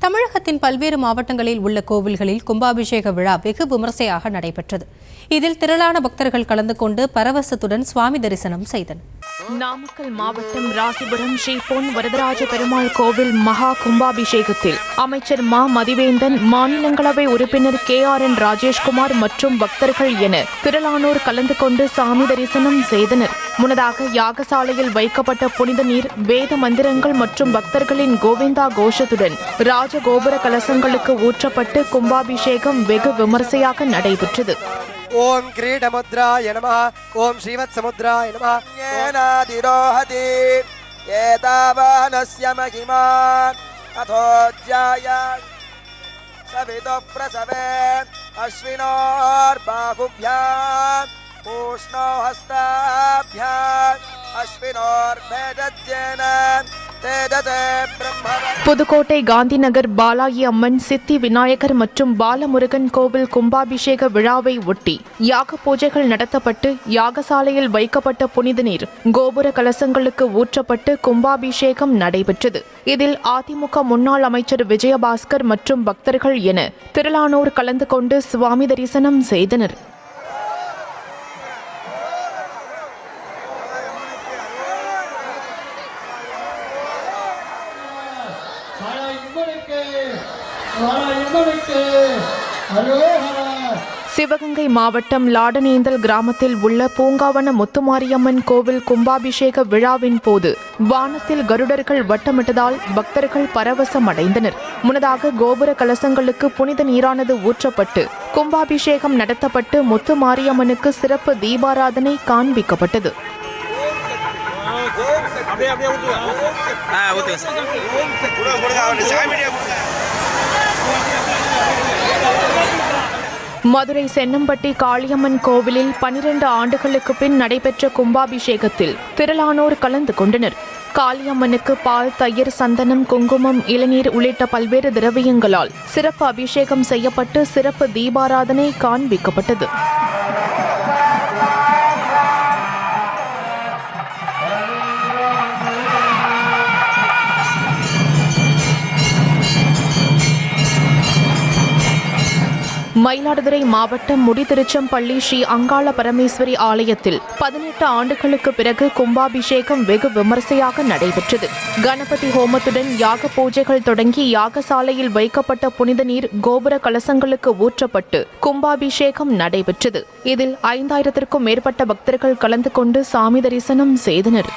தமிழகத்தின் பல்வேறு மாவட்டங்களில் உள்ள கோவில்களில் கும்பாபிஷேக விழா வெகு விமர்சையாக நடைபெற்றது. இதில் திரளான பக்தர்கள் கலந்து கொண்டு பரவசத்துடன் சுவாமி தரிசனம் செய்தனர். நாமக்கல் மாவட்டம் ராசிபுரம் ஸ்ரீ பொன் வரதராஜ பெருமாள் கோவில் மகா கும்பாபிஷேகத்தில் அமைச்சர் மா மதிவேந்தன், மாநிலங்களவை உறுப்பினர் KRN ராஜேஷ்குமார் மற்றும் பக்தர்கள் என திரளானோர் கலந்து கொண்டு சாமி தரிசனம் செய்தனர். முன்னதாக யாகசாலையில் வைக்கப்பட்ட புனித நீர், வேத மந்திரங்கள் மற்றும் பக்தர்களின் கோவிந்தா கோஷத்துடன் ராஜகோபுர கலசங்களுக்கு ஊற்றப்பட்டு கும்பாபிஷேகம் வெகு விமர்சையாக நடைபெற்றது. ஓம் கிரீடமுத்ராய நமः, ஓம் ஸ்ரீவத்சமுத்ராய நமः. ஏனாதிரோஹதி ஏதாவானஸ்ய மகிமான் அதோஜ்யாய சவிதோ பிரசவே அஸ்வினோர் பாகுப்யாம் பூஷ்ணோ ஹஸ்தாப்யாம் அஸ்வினோர் மேதத்யேன. புதுக்கோட்டை காந்திநகர் பாலாயி அம்மன், சித்தி விநாயகர் மற்றும் பாலமுருகன் கோவில் கும்பாபிஷேக விழாவை ஒட்டி யாக பூஜைகள் நடத்தப்பட்டு யாகசாலையில் வைக்கப்பட்ட புனித நீர் கோபுர கலசங்களுக்கு ஊற்றப்பட்டு கும்பாபிஷேகம் நடைபெற்றது. இதில் அதிமுக முன்னாள் அமைச்சர் விஜயபாஸ்கர் மற்றும் பக்தர்கள் என திரளானோர் கலந்து கொண்டு சுவாமி தரிசனம் செய்தனர். சிவகங்கை மாவட்டம் லாடனேந்தல் கிராமத்தில் உள்ள பூங்காவன முத்துமாரியம்மன் கோவில் கும்பாபிஷேக விழாவின் போது வானத்தில் கருடர்கள் வட்டமிட்டதால் பக்தர்கள் பரவசம் அடைந்தனர். முன்னதாக கோபுர கலசங்களுக்கு புனித நீரானது ஊற்றப்பட்டு கும்பாபிஷேகம் நடத்தப்பட்டு முத்துமாரியம்மனுக்கு சிறப்பு தீபாராதனை காண்பிக்கப்பட்டது. மதுரை சென்னம்பட்டி காளியம்மன் கோவிலில் 12 ஆண்டுகளுக்கு பின் நடைபெற்ற கும்பாபிஷேகத்தில் திரளானோர் கலந்து கொண்டனர். காளியம்மனுக்கு பால், தயிர், சந்தனம், குங்குமம், இளநீர் உள்ளிட்ட பல்வேறு திரவியங்களால் சிறப்பு அபிஷேகம் செய்யப்பட்டு சிறப்பு தீபாராதனை காண்பிக்கப்பட்டது. மயிலாடுதுறை மாவட்டம் முடிதிருச்சம்பள்ளி ஸ்ரீ அங்காள பரமேஸ்வரி ஆலயத்தில் 18 ஆண்டுகளுக்கு பிறகு கும்பாபிஷேகம் வெகு விமர்சையாக நடைபெற்றது. கணபதி ஹோமத்துடன் யாக பூஜைகள் தொடங்கி யாகசாலையில் வைக்கப்பட்ட புனித நீர் கோபுர கலசங்களுக்கு ஊற்றப்பட்டு கும்பாபிஷேகம் நடைபெற்றது. இதில் 5000க்கும் மேற்பட்ட பக்தர்கள் கலந்து கொண்டு சாமி தரிசனம் செய்தனர்.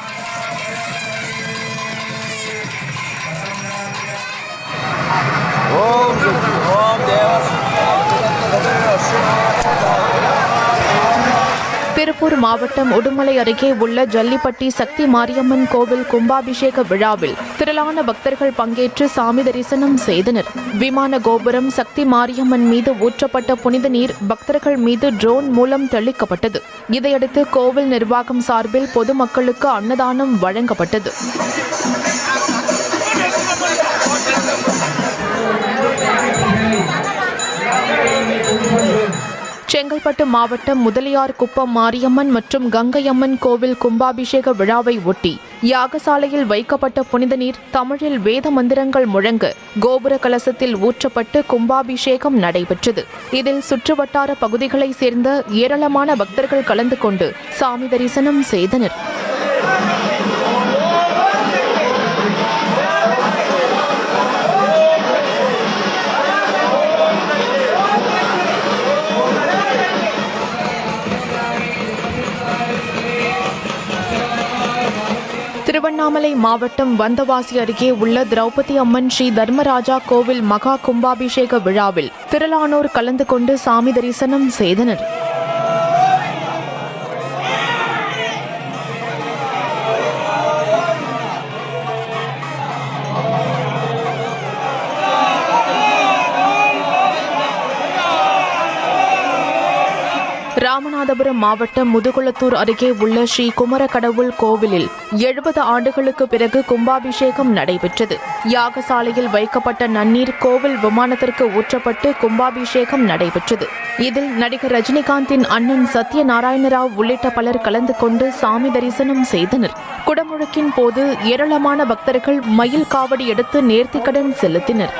திருப்பூர் மாவட்டம் உடுமலை அருகே உள்ள ஜல்லிப்பட்டி சக்தி மாரியம்மன் கோவில் கும்பாபிஷேக விழாவில் திரளான பக்தர்கள் பங்கேற்று சாமி தரிசனம் செய்தனர். விமான கோபுரம், சக்தி மாரியம்மன் மீது ஊற்றப்பட்ட புனித நீர் பக்தர்கள் மீது ட்ரோன் மூலம் தெளிக்கப்பட்டது. இதையடுத்து கோவில் நிர்வாகம் சார்பில் பொதுமக்களுக்கு அன்னதானம் வழங்கப்பட்டது. செங்கல்பட்டு மாவட்டம் முதலியார் குப்பம் மாரியம்மன் மற்றும் கங்கையம்மன் கோவில் கும்பாபிஷேக விழாவை ஒட்டி யாகசாலையில் வைக்கப்பட்ட புனித நீர் தமிழில் வேத மந்திரங்கள் முழங்க கோபுர கலசத்தில் ஊற்றப்பட்டு கும்பாபிஷேகம் நடைபெற்றது. இதில் சுற்றுவட்டார பகுதிகளைச் சேர்ந்த ஏராளமான பக்தர்கள் கலந்து கொண்டு சாமி தரிசனம் செய்தனர். திருவண்ணாமலை மாவட்டம் வந்தவாசி அருகே உள்ள திரௌபதி அம்மன் ஸ்ரீ தர்மராஜா கோவில் மகா கும்பாபிஷேக விழாவில் திரளானோர் கலந்து கொண்டு சாமி தரிசனம் செய்தனர். ராமநாதபுரம் மாவட்டம் முதுகுளத்தூர் அருகே உள்ள ஸ்ரீ குமர கடவுள் கோவிலில் 70 ஆண்டுகளுக்கு பிறகு கும்பாபிஷேகம் நடைபெற்றது. யாகசாலையில் வைக்கப்பட்ட நன்னீர் கோவில் விமானத்திற்கு ஊற்றப்பட்டு கும்பாபிஷேகம் நடைபெற்றது. இதில் நடிகர் ரஜினிகாந்தின் அண்ணன் சத்யநாராயண ராவ் உள்ளிட்ட பலர் கலந்து கொண்டு சாமி தரிசனம் செய்தனர். குடமுழுக்கின் போது ஏராளமான பக்தர்கள் மயில் காவடி எடுத்து நேர்த்திக்கடன் செலுத்தினர்.